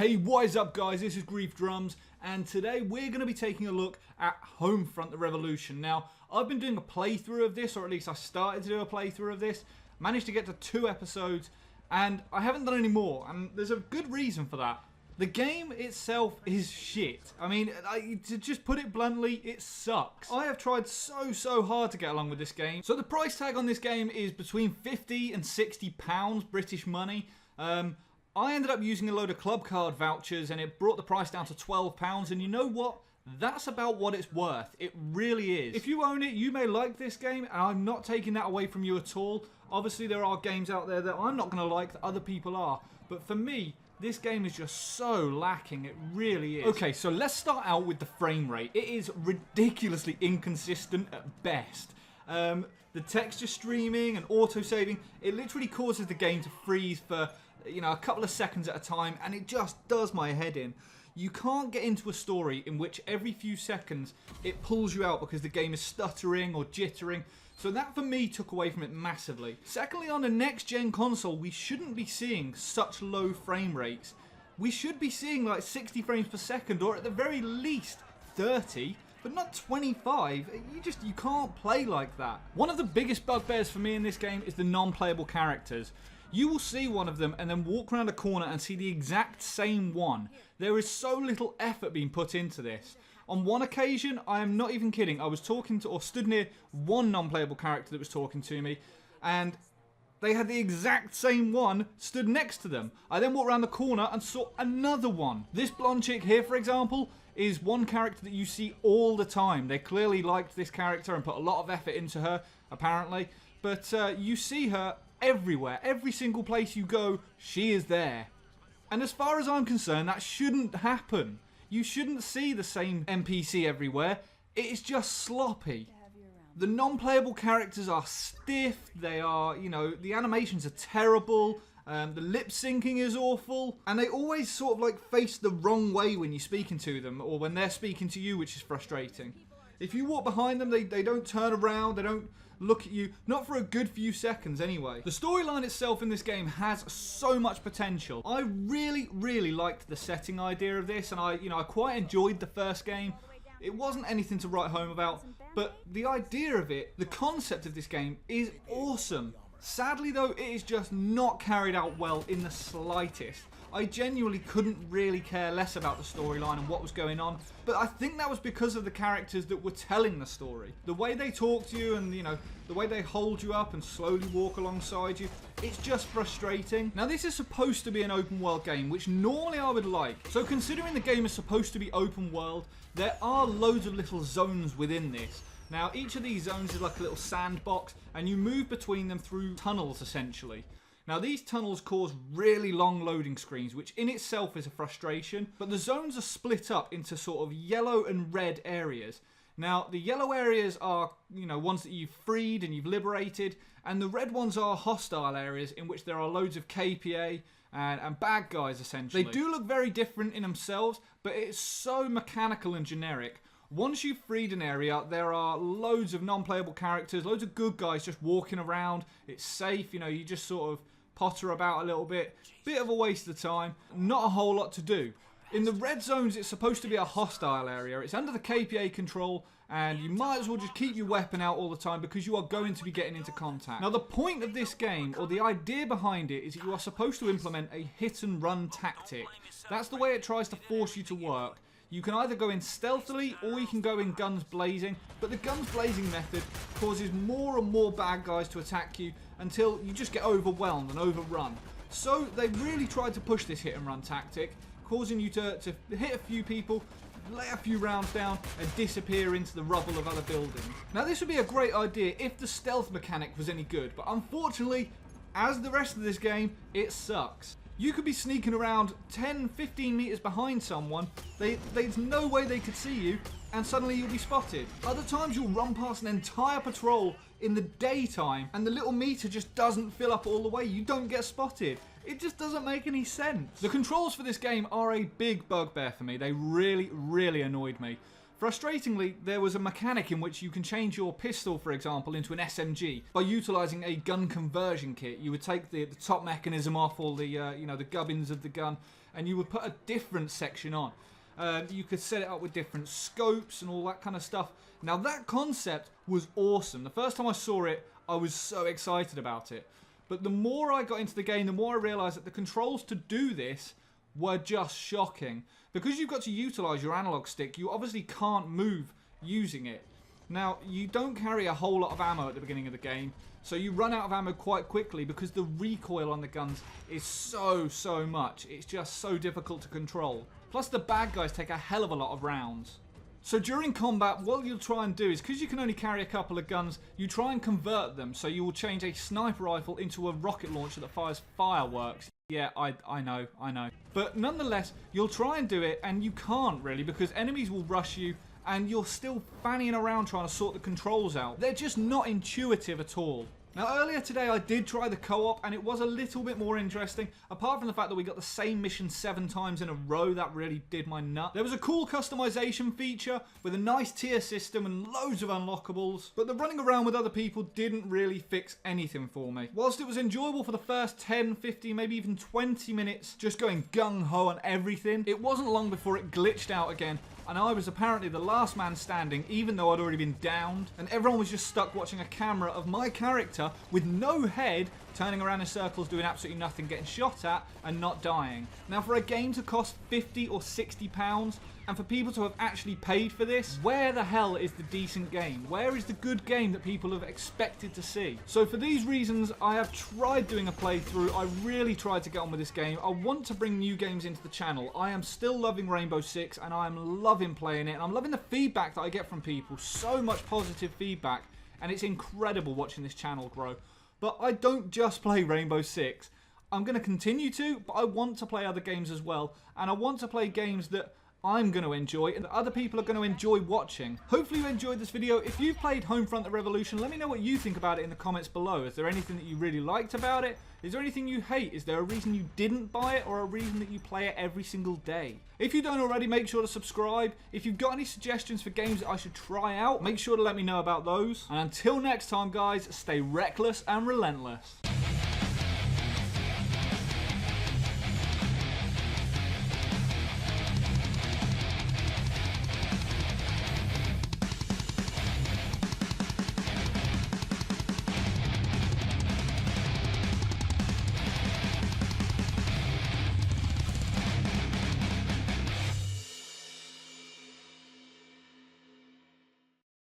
Hey, what is up guys, this is Griefdrums, and today we're going to be taking a look at Homefront the Revolution. Now, I've been doing a playthrough of this, or at least I started to do a playthrough of this, managed to get to 2 episodes, and I haven't done any more, and there's a good reason for that. The game itself is shit. I mean, to just put it bluntly, it sucks. I have tried so hard to get along with this game. So the price tag on this game is between £50 and £60 British money. I ended up using a load of club card vouchers and it brought the price down to £12, and you know what? That's about what it's worth. It really is. If you own it, you may like this game, and I'm not taking that away from you at all. Obviously, there are games out there that I'm not going to like that other people are. But for me, this game is just so lacking. It really is. Okay, so let's start out with the frame rate. It is ridiculously inconsistent at best. The texture streaming and auto-saving, it literally causes the game to freeze for, you know, a couple of seconds at a time, and it just does my head in. You can't get into a story in which every few seconds it pulls you out because the game is stuttering or jittering. So that for me took away from it massively. Secondly, on a next-gen console, we shouldn't be seeing such low frame rates. We should be seeing like 60 frames per second, or at the very least 30. But not 25, you can't play like that. One of the biggest bugbears for me in this game is the non-playable characters. You will see one of them and then walk around a corner and see the exact same one. There is so little effort being put into this. On one occasion, I am not even kidding, I was talking to, or stood near one non-playable character that was talking to me, and they had the exact same one stood next to them. I then walked around the corner and saw another one. This blonde chick here, for example, is one character that you see all the time. They clearly liked this character and put a lot of effort into her, apparently. But you see her everywhere. Every single place you go, she is there. And as far as I'm concerned, that shouldn't happen. You shouldn't see the same NPC everywhere. It is just sloppy. The non-playable characters are stiff, they are, you know, the animations are terrible, the lip syncing is awful, and they always sort of like face the wrong way when you're speaking to them, or when they're speaking to you, which is frustrating. If you walk behind them, they don't turn around, they don't look at you, not for a good few seconds anyway. The storyline itself in this game has so much potential. I really liked the setting idea of this, and I quite enjoyed the first game. It wasn't anything to write home about, but the idea of it, the concept of this game is awesome. Sadly though, it is just not carried out well in the slightest. I genuinely couldn't really care less about the storyline and what was going on, but I think that was because of the characters that were telling the story. The way they talk to you and, you know, the way they hold you up and slowly walk alongside you, it's just frustrating. Now this is supposed to be an open world game, which normally I would like. So considering the game is supposed to be open world, there are loads of little zones within this. Now each of these zones is like a little sandbox, and you move between them through tunnels essentially. Now these tunnels cause really long loading screens, which in itself is a frustration, but the zones are split up into sort of yellow and red areas. Now the yellow areas are, you know, ones that you've freed and you've liberated, and the red ones are hostile areas in which there are loads of KPA and bad guys essentially. They do look very different in themselves, but it's so mechanical and generic. Once you've freed an area, there are loads of non-playable characters, loads of good guys just walking around. It's safe, you know, you just sort of potter about a little bit. Bit of a waste of time, not a whole lot to do. In the red zones, it's supposed to be a hostile area. It's under the KPA control, and you might as well just keep your weapon out all the time because you are going to be getting into contact. Now the point of this game, or the idea behind it, is that you are supposed to implement a hit and run tactic. That's the way it tries to force you to work. You can either go in stealthily or you can go in guns blazing, but the guns blazing method causes more and more bad guys to attack you until you just get overwhelmed and overrun. So they really tried to push this hit and run tactic, causing you to hit a few people, lay a few rounds down and disappear into the rubble of other buildings. Now this would be a great idea if the stealth mechanic was any good, but unfortunately, as the rest of this game, it sucks. You could be sneaking around 10-15 meters behind someone, there's no way they could see you, and suddenly you'll be spotted. Other times you'll run past an entire patrol in the daytime and the little meter just doesn't fill up all the way, you don't get spotted. It just doesn't make any sense. The controls for this game are a big bugbear for me, they really annoyed me. Frustratingly, there was a mechanic in which you can change your pistol, for example, into an SMG by utilising a gun conversion kit. You would take the top mechanism off, all the the gubbins of the gun, and you would put a different section on. You could set it up with different scopes and all that kind of stuff. Now that concept was awesome. The first time I saw it, I was so excited about it. But the more I got into the game, the more I realised that the controls to do this were just shocking. Because you've got to utilise your analog stick, you obviously can't move using it. Now, you don't carry a whole lot of ammo at the beginning of the game, so you run out of ammo quite quickly because the recoil on the guns is so much. It's just so difficult to control. Plus, the bad guys take a hell of a lot of rounds. So during combat, what you'll try and do is, because you can only carry a couple of guns, you try and convert them. So you will change a sniper rifle into a rocket launcher that fires fireworks. Yeah, I know. But nonetheless, you'll try and do it, and you can't really, because enemies will rush you, and you're still fanning around trying to sort the controls out. They're just not intuitive at all. Now, earlier today I did try the co-op, and it was a little bit more interesting. Apart from the fact that we got the same mission 7 times in a row, that really did my nut. There was a cool customization feature with a nice tier system and loads of unlockables, but the running around with other people didn't really fix anything for me. Whilst it was enjoyable for the first 10, 15, maybe even 20 minutes, just going gung-ho on everything, it wasn't long before it glitched out again, and I was apparently the last man standing, even though I'd already been downed, and everyone was just stuck watching a camera of my character with no head, turning around in circles, doing absolutely nothing, getting shot at, and not dying. Now, for a game to cost £50 or £60, and for people to have actually paid for this, where the hell is the decent game? Where is the good game that people have expected to see? So for these reasons, I have tried doing a playthrough. I really tried to get on with this game. I want to bring new games into the channel. I am still loving Rainbow Six, and I am loving playing it, and I'm loving the feedback that I get from people. So much positive feedback, and it's incredible watching this channel grow. But I don't just play Rainbow Six. I'm going to continue to, but I want to play other games as well, and I want to play games that I'm going to enjoy and that other people are going to enjoy watching. Hopefully you enjoyed this video. If you've played Homefront the Revolution, let me know what you think about it in the comments below. Is there anything that you really liked about it? Is there anything you hate? Is there a reason you didn't buy it, or a reason that you play it every single day? If you don't already, make sure to subscribe. If you've got any suggestions for games that I should try out, make sure to let me know about those. And until next time, guys, stay reckless and relentless.